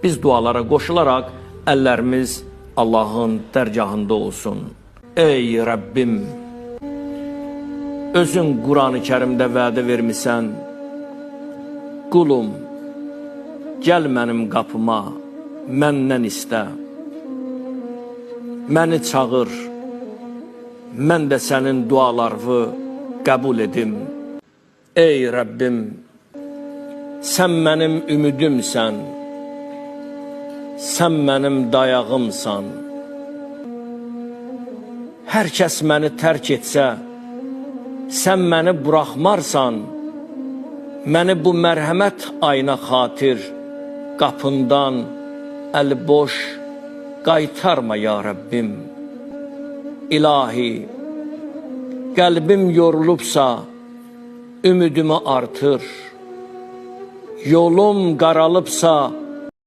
Biz dualara qoşularaq əllərimiz Allahın dərgahında olsun. Ey Rəbbim, özün Quran-ı Kərimdə vədə vermisən, qulum, gəl mənim qapıma, məndən istə. Məni çağır, mən də sənin dualarını qəbul edim. Ey Rəbbim, sən mənim ümidimsən, sən mənim dayağımsan. Hər kəs məni tərk etsə, sən məni buraxmarsan, məni bu mərhəmət ayına xatir qapından əli boş qaytarma ya Rəbbim. İlahi, qəlbim yorulubsa, ümidimi artır. Yolum qaralıbsa,